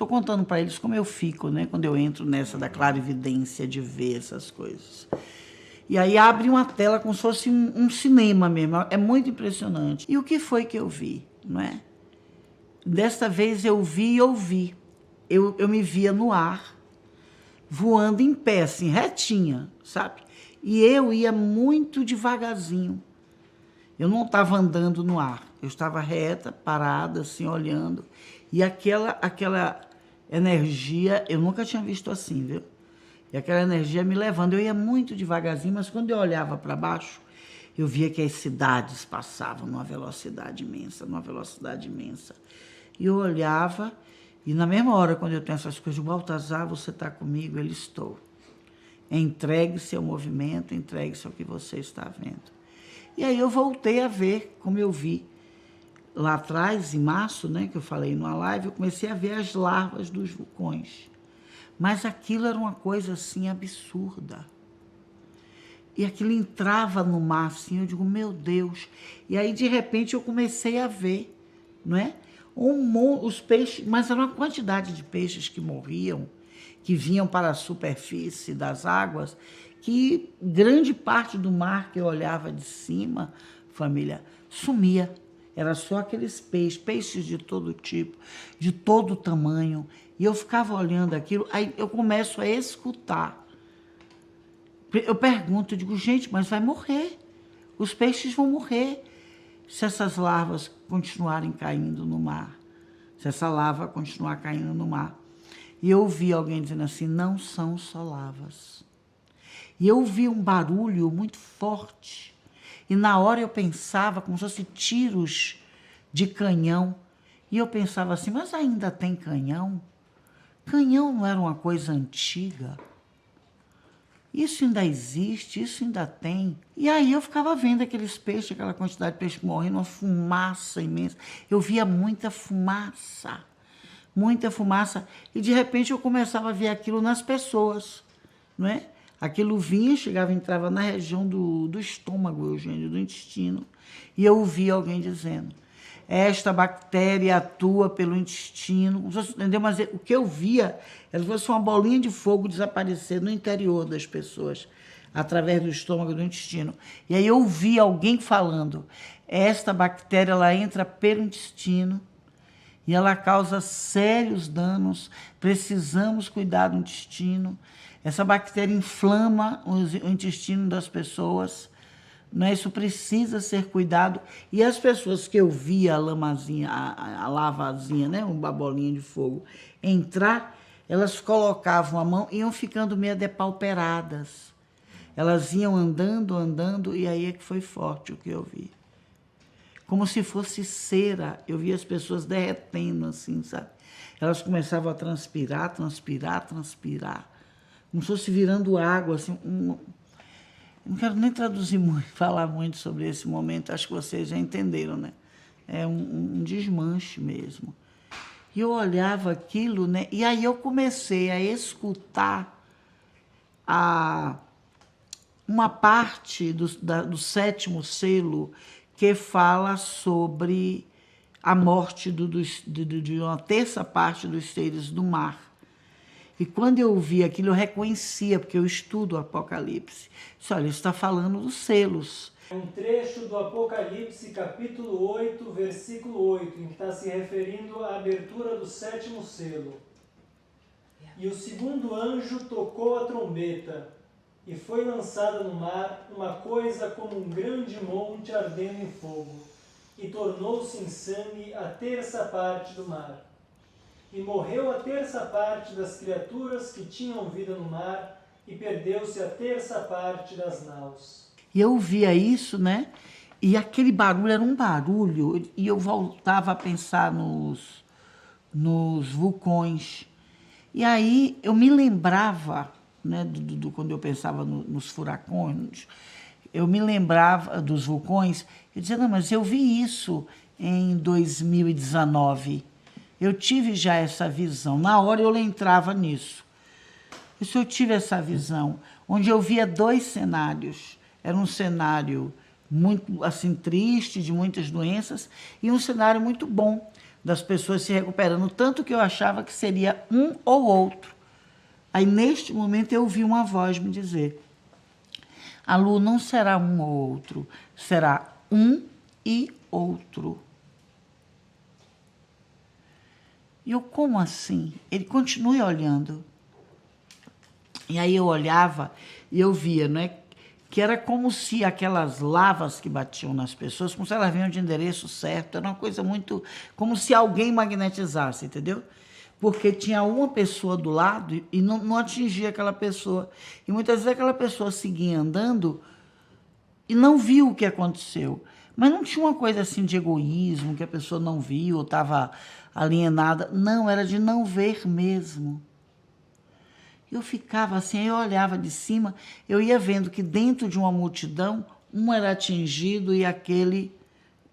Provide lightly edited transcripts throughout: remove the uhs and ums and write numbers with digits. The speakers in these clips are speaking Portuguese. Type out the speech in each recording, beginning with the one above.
estou contando para eles como eu fico, né? Quando eu entro nessa da clarividência de ver essas coisas. E aí abre uma tela como se fosse um cinema mesmo. É muito impressionante. E o que foi que eu vi, não é? Desta vez eu vi e ouvi. Eu me via no ar, voando em pé, assim, retinha, sabe? E eu ia muito devagarzinho. Eu não estava andando no ar. Eu estava reta, parada, assim, olhando. E aquela energia, eu nunca tinha visto assim, viu? E aquela energia me levando. Eu ia muito devagarzinho, mas quando eu olhava para baixo, eu via que as cidades passavam numa velocidade imensa, numa velocidade imensa. E eu olhava, e na mesma hora, quando eu tenho essas coisas, Baltazar, você está comigo? Ele estou. Entregue-se ao movimento, entregue-se ao que você está vendo. E aí eu voltei a ver, como eu vi lá atrás, em março, né, que eu falei numa live, eu comecei a ver as larvas dos vulcões. Mas aquilo era uma coisa assim absurda. E aquilo entrava no mar assim, eu digo, meu Deus. E aí, de repente, eu comecei a ver, não é? Os peixes, mas era uma quantidade de peixes que morriam, que vinham para a superfície das águas, que grande parte do mar que eu olhava de cima, família, sumia. Era só aqueles peixes de todo tipo, de todo tamanho. E eu ficava olhando aquilo, aí eu começo a escutar. Eu pergunto, eu digo, gente, mas vai morrer. Os peixes vão morrer se essas larvas continuarem caindo no mar. Se essa lava continuar caindo no mar. E eu ouvi alguém dizendo assim, não são só lavas. E eu ouvi um barulho muito forte. E na hora eu pensava como se fosse tiros de canhão. E eu pensava assim, mas ainda tem canhão? Canhão não era uma coisa antiga? Isso ainda existe, isso ainda tem. E aí eu ficava vendo aqueles peixes, aquela quantidade de peixe morrendo, uma fumaça imensa. Eu via muita fumaça. E de repente eu começava a ver aquilo nas pessoas, não é? Aquilo vinha, chegava, entrava na região do estômago, Eugênio, do intestino, e eu ouvia alguém dizendo, esta bactéria atua pelo intestino, entendeu? Mas o que eu via era como se fosse uma bolinha de fogo desaparecer no interior das pessoas, através do estômago e do intestino. E aí eu ouvia alguém falando, esta bactéria ela entra pelo intestino, e ela causa sérios danos, precisamos cuidar do intestino. Essa bactéria inflama o intestino das pessoas, né? Isso precisa ser cuidado. E as pessoas que eu via a lamazinha, a lavazinha, né? Uma bolinha de fogo, entrar, elas colocavam a mão e iam ficando meio depauperadas. Elas iam andando, e aí é que foi forte o que eu vi. Como se fosse cera, eu via as pessoas derretendo assim, sabe? Elas começavam a transpirar. Como se fosse virando água, assim. Não quero nem traduzir muito, falar muito sobre esse momento, acho que vocês já entenderam, né? É um desmanche mesmo. E eu olhava aquilo, né? E aí eu comecei a escutar uma parte do sétimo selo que fala sobre a morte de uma terça parte dos seres do mar. E quando eu ouvi aquilo, eu reconhecia, porque eu estudo o Apocalipse. Disse, olha, está falando dos selos. Um trecho do Apocalipse, capítulo 8, versículo 8, em que está se referindo à abertura do sétimo selo. E o segundo anjo tocou a trombeta, e foi lançada no mar uma coisa como um grande monte ardendo em fogo, e tornou-se em sangue a terça parte do mar. E morreu a terça parte das criaturas que tinham vida no mar, e perdeu-se a terça parte das naus. E eu ouvia isso, né? E aquele barulho era um barulho, e eu voltava a pensar nos vulcões. E aí eu me lembrava, né, quando eu pensava nos furacões, eu me lembrava dos vulcões, eu dizia, não, mas eu vi isso em 2019. Eu tive já essa visão. Na hora eu entrava nisso. Isso eu tive essa visão, onde eu via dois cenários. Era um cenário muito assim triste, de muitas doenças, e um cenário muito bom, das pessoas se recuperando, tanto que eu achava que seria um ou outro. Aí, neste momento, eu ouvi uma voz me dizer: a Lu, não será um ou outro, será um e outro. E eu, como assim? Ele continue olhando. E aí eu olhava e eu via, né, que era como se aquelas lavas que batiam nas pessoas, como se elas vinham de endereço certo, era uma coisa muito, como se alguém magnetizasse, entendeu? Porque tinha uma pessoa do lado e não atingia aquela pessoa. E muitas vezes aquela pessoa seguia andando e não viu o que aconteceu. Mas não tinha uma coisa assim de egoísmo, que a pessoa não viu ou estava alienada. Não, era de não ver mesmo. Eu ficava assim, eu olhava de cima, eu ia vendo que dentro de uma multidão, um era atingido e aquele,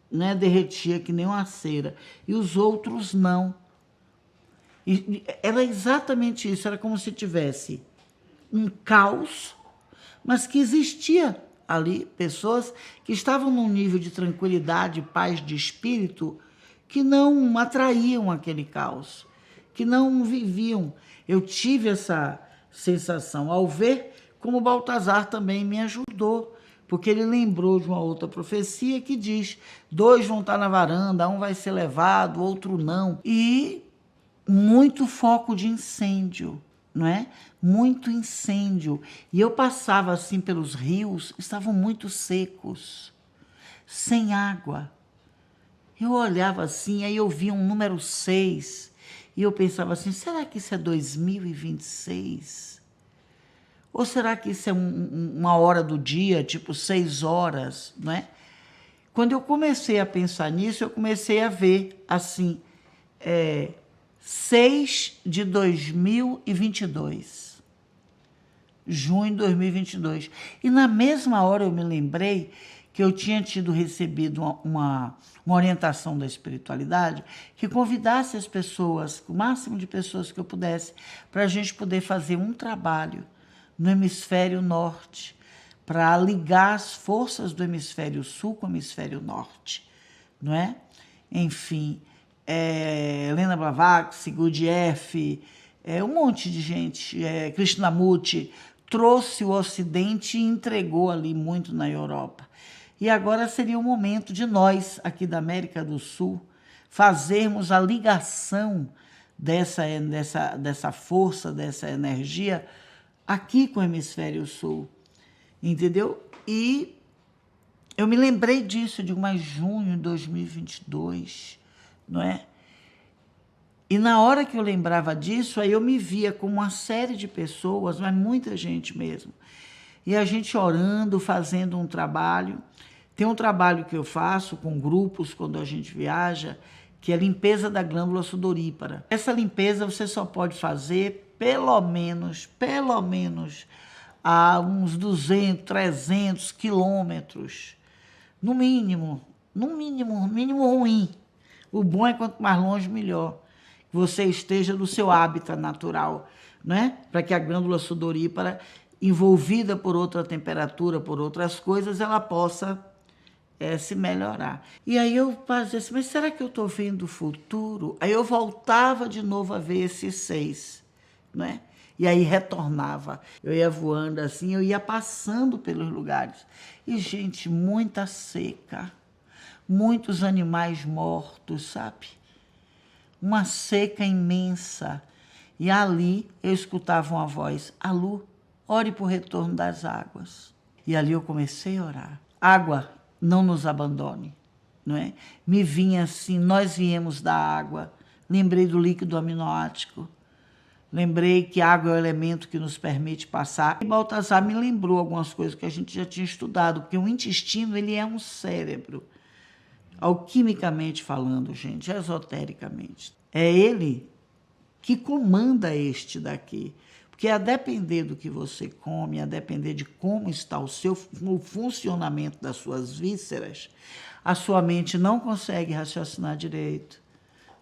né, derretia que nem uma cera. E os outros não. E era exatamente isso, era como se tivesse um caos, mas que existia ali pessoas que estavam num nível de tranquilidade, paz de espírito, que não atraíam aquele caos, que não viviam. Eu tive essa sensação ao ver como Baltazar também me ajudou, porque ele lembrou de uma outra profecia que diz: 2 vão estar na varanda, um vai ser levado, outro não. E muito foco de incêndio, não é? Muito incêndio. E eu passava assim pelos rios, estavam muito secos, sem água. Eu olhava assim, aí eu via um número 6, e eu pensava assim: será que isso é 2026? Ou será que isso é uma hora do dia, tipo 6 horas, não é? Quando eu comecei a pensar nisso, eu comecei a ver assim, 6 de 2022, junho de 2022. E na mesma hora eu me lembrei que eu tinha recebido uma orientação da espiritualidade que convidasse as pessoas, o máximo de pessoas que eu pudesse, para a gente poder fazer um trabalho no hemisfério norte, para ligar as forças do hemisfério sul com o hemisfério norte, não é? Enfim, Helena Blavatsky, Gurdjieff, um monte de gente, Krishnamurti, trouxe o Ocidente e entregou ali muito na Europa. E agora seria o momento de nós, aqui da América do Sul, fazermos a ligação dessa força, dessa energia, aqui com o Hemisfério Sul, entendeu? E eu me lembrei disso, de mais junho de 2022, não é? E na hora que eu lembrava disso, aí eu me via com uma série de pessoas, mas muita gente mesmo. E a gente orando, fazendo um trabalho. Tem um trabalho que eu faço com grupos quando a gente viaja, que é a limpeza da glândula sudorípara. Essa limpeza você só pode fazer pelo menos a uns 200, 300 quilômetros. No mínimo ruim. O bom é quanto mais longe, melhor. Você esteja no seu hábitat natural, né? Para que a glândula sudorípara, envolvida por outra temperatura, por outras coisas, ela possa se melhorar. E aí eu fazia assim, mas será que eu estou vendo o futuro? Aí eu voltava de novo a ver esses 6, né? E aí retornava. Eu ia voando assim, eu ia passando pelos lugares. E, gente, muita seca, muitos animais mortos, sabe? Uma seca imensa. E ali eu escutava uma voz: Alu, ore por retorno das águas. E ali eu comecei a orar. Água, não nos abandone, não é? Me vinha assim, nós viemos da água. Lembrei do líquido aminoático. Lembrei que a água é o elemento que nos permite passar. E Baltazar me lembrou algumas coisas que a gente já tinha estudado, porque o intestino, ele é um cérebro. Alquimicamente falando, gente, esotericamente. É ele que comanda este daqui. Porque a depender do que você come, a depender de como está o funcionamento das suas vísceras, a sua mente não consegue raciocinar direito,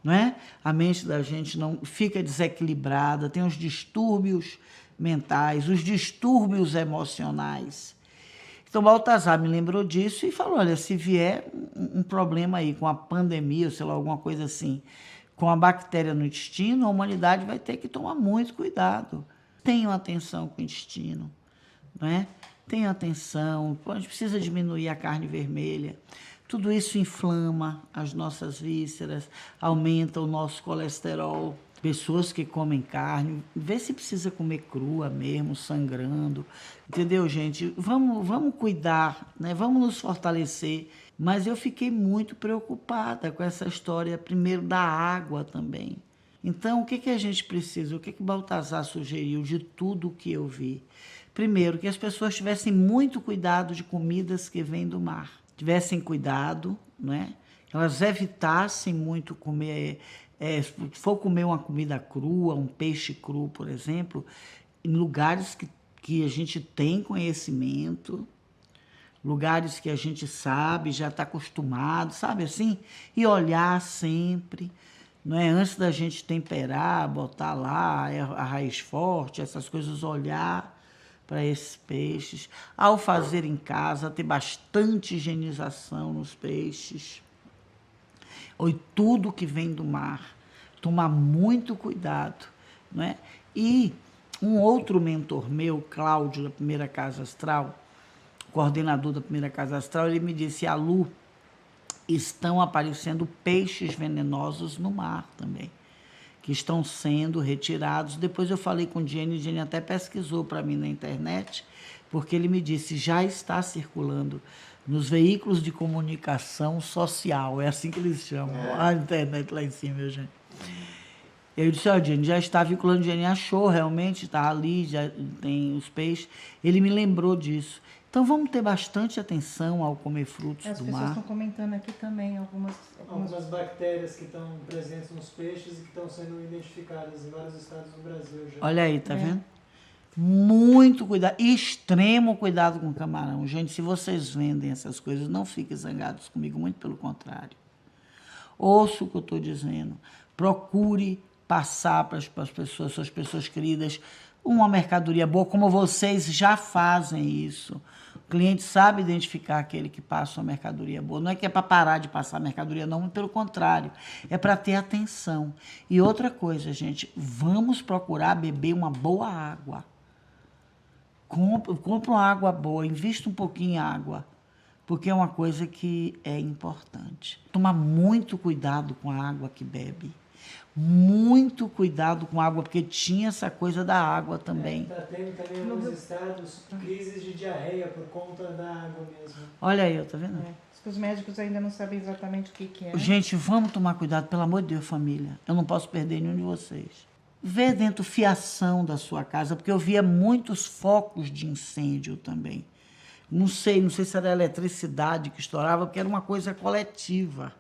não é? A mente da gente não fica desequilibrada, tem os distúrbios mentais, os distúrbios emocionais. Então, Baltazar me lembrou disso e falou, olha, se vier um problema aí com a pandemia, ou sei lá, alguma coisa assim, com a bactéria no intestino, a humanidade vai ter que tomar muito cuidado. Tenham atenção com o intestino, não é? Tenham atenção, a gente precisa diminuir a carne vermelha. Tudo isso inflama as nossas vísceras, aumenta o nosso colesterol. Pessoas que comem carne, vê se precisa comer crua mesmo, sangrando. Entendeu, gente? Vamos cuidar, né? Vamos nos fortalecer. Mas eu fiquei muito preocupada com essa história, primeiro, da água também. Então, o que a gente precisa? O que Baltazar sugeriu de tudo o que eu vi? Primeiro, que as pessoas tivessem muito cuidado de comidas que vêm do mar. Tivessem cuidado, né? Elas evitassem muito comer... se for comer uma comida crua, um peixe cru, por exemplo, em lugares que a gente tem conhecimento, lugares que a gente sabe, já está acostumado, sabe assim? E olhar sempre, não é? Antes da gente temperar, botar lá a raiz forte, essas coisas, olhar para esses peixes. Ao fazer em casa, ter bastante higienização nos peixes. Ou tudo que vem do mar, tomar muito cuidado, não é? E um outro mentor meu, Cláudio, da Primeira Casa Astral, coordenador da Primeira Casa Astral, ele me disse, Lu, estão aparecendo peixes venenosos no mar também, que estão sendo retirados. Depois eu falei com o Jenny até pesquisou para mim na internet, porque ele me disse, já está circulando nos veículos de comunicação social, é assim que eles chamam, a internet lá em cima, meu gente. Eu disse, Jenny, já está vinculando, Jenny achou, realmente está ali, já tem os peixes. Ele me lembrou disso. Então, vamos ter bastante atenção ao comer frutos do mar. As pessoas estão comentando aqui também algumas bactérias que estão presentes nos peixes e que estão sendo identificadas em vários estados do Brasil já. Olha aí, tá vendo? Muito cuidado, extremo cuidado com o camarão. Gente, se vocês vendem essas coisas, não fiquem zangados comigo, muito pelo contrário. Ouça o que eu estou dizendo. Procure passar para as pessoas, suas pessoas queridas, uma mercadoria boa, como vocês já fazem isso. O cliente sabe identificar aquele que passa uma mercadoria boa. Não é que é para parar de passar mercadoria, não, pelo contrário. É para ter atenção. E outra coisa, gente, vamos procurar beber uma boa água. Compra uma água boa, invista um pouquinho em água, porque é uma coisa que é importante. Tomar muito cuidado com a água que bebe. Muito cuidado com a água, porque tinha essa coisa da água também. Está tendo também em alguns estados crises de diarreia por conta da água mesmo. Olha aí, tá vendo? Os médicos ainda não sabem exatamente o que é. Gente, vamos tomar cuidado, pelo amor de Deus, família. Eu não posso perder nenhum de vocês. Vê dentro fiação da sua casa, porque eu via muitos focos de incêndio também. Não sei se era a eletricidade que estourava, porque era uma coisa coletiva.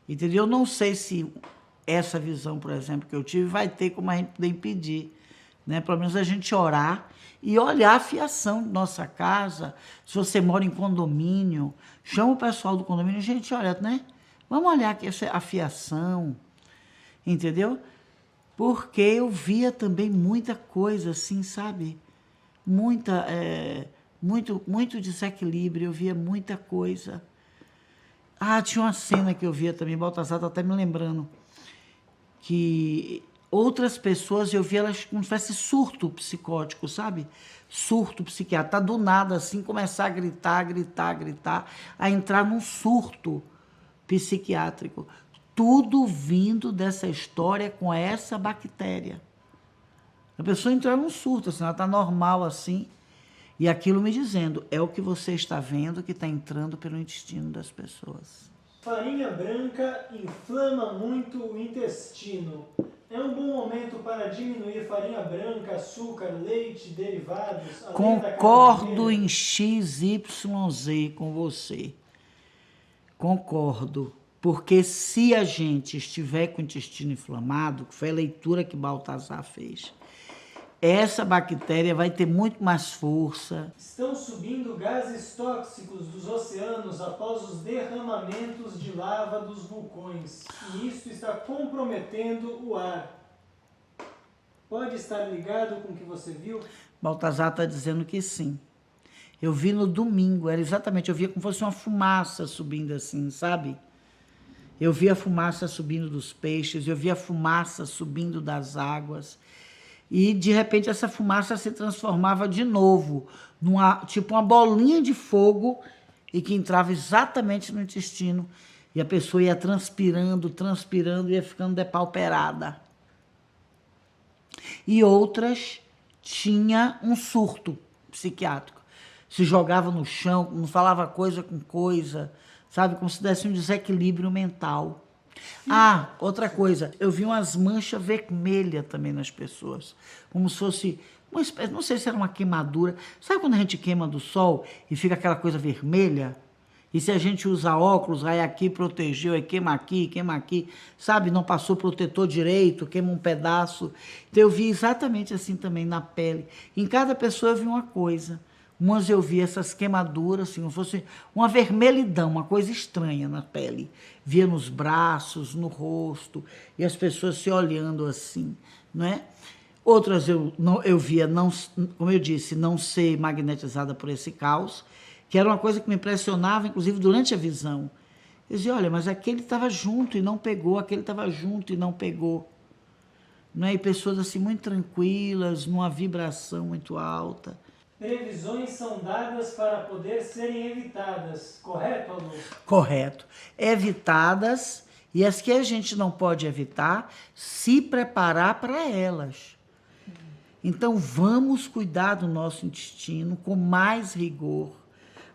Entendeu? Eu não sei se essa visão, por exemplo, que eu tive, vai ter como a gente poder impedir. Né? Pelo menos a gente orar e olhar a fiação de nossa casa. Se você mora em condomínio, chama o pessoal do condomínio, gente, olha, né? Vamos olhar aqui a fiação, entendeu? Porque eu via também muita coisa assim, sabe? Muito desequilíbrio, eu via muita coisa. Tinha uma cena que eu via também, Baltazar está até me lembrando, que outras pessoas, eu via elas como se fosse surto psicótico, sabe? Surto psiquiátrico, tá do nada assim, começar a gritar, a entrar num surto psiquiátrico. Tudo vindo dessa história com essa bactéria. A pessoa entrou num surto, assim, ela está normal assim, e aquilo me dizendo, é o que você está vendo que está entrando pelo intestino das pessoas. Farinha branca inflama muito o intestino. É um bom momento para diminuir farinha branca, açúcar, leite, derivados. Concordo em XYZ com você. Concordo. Porque se a gente estiver com o intestino inflamado, que foi a leitura que Baltazar fez, essa bactéria vai ter muito mais força. Estão subindo gases tóxicos dos oceanos após os derramamentos de lava dos vulcões. E isso está comprometendo o ar. Pode estar ligado com o que você viu? Baltazar está dizendo que sim. Eu vi no domingo, era exatamente, eu via como fosse uma fumaça subindo assim, sabe? Eu via a fumaça subindo dos peixes, eu via a fumaça subindo das águas. E, de repente, essa fumaça se transformava de novo, tipo uma bolinha de fogo, e que entrava exatamente no intestino. E a pessoa ia transpirando, transpirando, ia ficando depauperada. E outras tinha um surto psiquiátrico. Se jogava no chão, não falava coisa com coisa, sabe? Como se desse um desequilíbrio mental. Ah, outra coisa, eu vi umas manchas vermelhas também nas pessoas, como se fosse uma espécie, não sei se era uma queimadura. Sabe quando a gente queima do sol e fica aquela coisa vermelha? E se a gente usa óculos, aí aqui protegeu, aí queima aqui, sabe? Não passou protetor direito, queima um pedaço. Então eu vi exatamente assim também na pele. Em cada pessoa eu vi uma coisa. Umas eu vi essas queimaduras, assim, como fosse uma vermelhidão, uma coisa estranha na pele. Via nos braços, no rosto, e as pessoas se olhando assim, não é? Outras eu via, não, como eu disse, não ser magnetizada por esse caos, que era uma coisa que me impressionava, inclusive durante a visão. Eu dizia, olha, mas aquele estava junto e não pegou, aquele estava junto e não pegou. Não é? E pessoas assim muito tranquilas, numa vibração muito alta. Previsões são dadas para poder serem evitadas, correto, Alô? Correto. Evitadas, e as que a gente não pode evitar, se preparar para elas. Então, vamos cuidar do nosso intestino com mais rigor.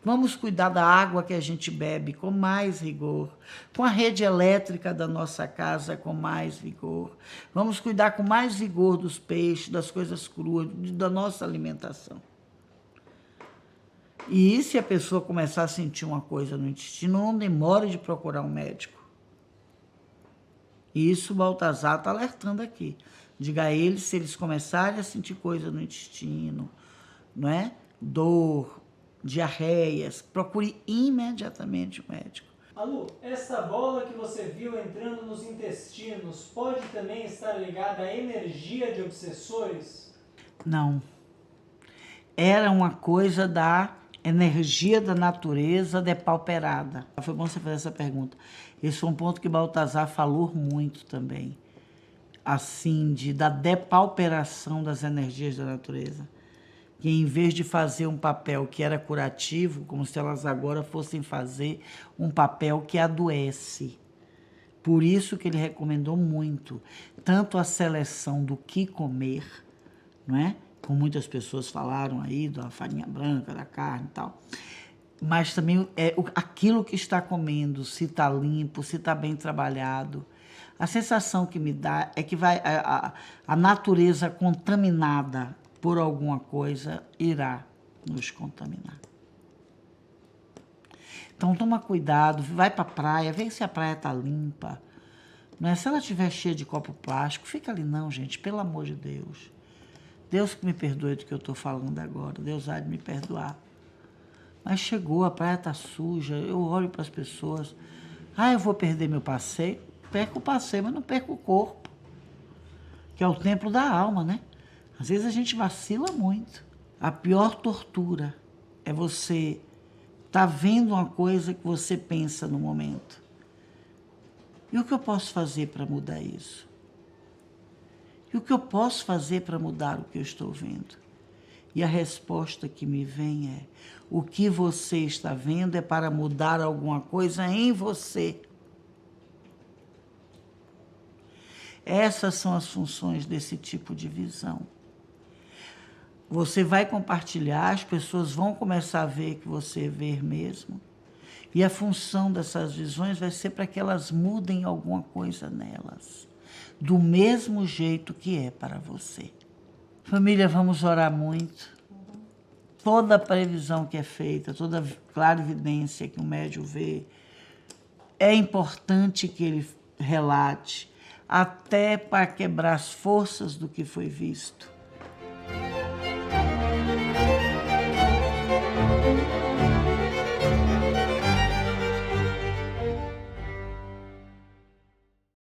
Vamos cuidar da água que a gente bebe com mais rigor. Com a rede elétrica da nossa casa com mais vigor. Vamos cuidar com mais vigor dos peixes, das coisas cruas, da nossa alimentação. E se a pessoa começar a sentir uma coisa no intestino, não demore de procurar um médico. Isso o Baltazar está alertando aqui. Diga a eles, se eles começarem a sentir coisa no intestino, não é? Dor, diarreias, procure imediatamente o médico. Alô, essa bola que você viu entrando nos intestinos pode também estar ligada à energia de obsessores? Não. Era uma coisa da energia da natureza depauperada. Foi bom você fazer essa pergunta. Esse foi um ponto que Baltazar falou muito também. Assim, da depauperação das energias da natureza. Que em vez de fazer um papel que era curativo, como se elas agora fossem fazer um papel que adoece. Por isso que ele recomendou muito, tanto a seleção do que comer, não é? Como muitas pessoas falaram aí, da farinha branca, da carne e tal, mas também aquilo que está comendo, se está limpo, se está bem trabalhado. A sensação que me dá é que vai a natureza contaminada por alguma coisa irá nos contaminar. Então toma cuidado, vai para a praia, vê se a praia está limpa. Não é? Se ela estiver cheia de copo plástico, fica ali não, gente, pelo amor de Deus. Deus que me perdoe do que eu estou falando agora, Deus há de me perdoar. Mas chegou, a praia está suja, eu olho para as pessoas, eu vou perder meu passeio, perco o passeio, mas não perco o corpo, que é o templo da alma, né? Às vezes a gente vacila muito. A pior tortura é você estar vendo uma coisa que você pensa no momento. E o que eu posso fazer para mudar isso? E o que eu posso fazer para mudar o que eu estou vendo? E a resposta que me vem é: o que você está vendo é para mudar alguma coisa em você. Essas são as funções desse tipo de visão. Você vai compartilhar, as pessoas vão começar a ver que você vê mesmo. E a função dessas visões vai ser para que elas mudem alguma coisa nelas. Do mesmo jeito que é para você. Família, vamos orar muito. Toda previsão que é feita, toda clarividência que o médium vê, é importante que ele relate, até para quebrar as forças do que foi visto.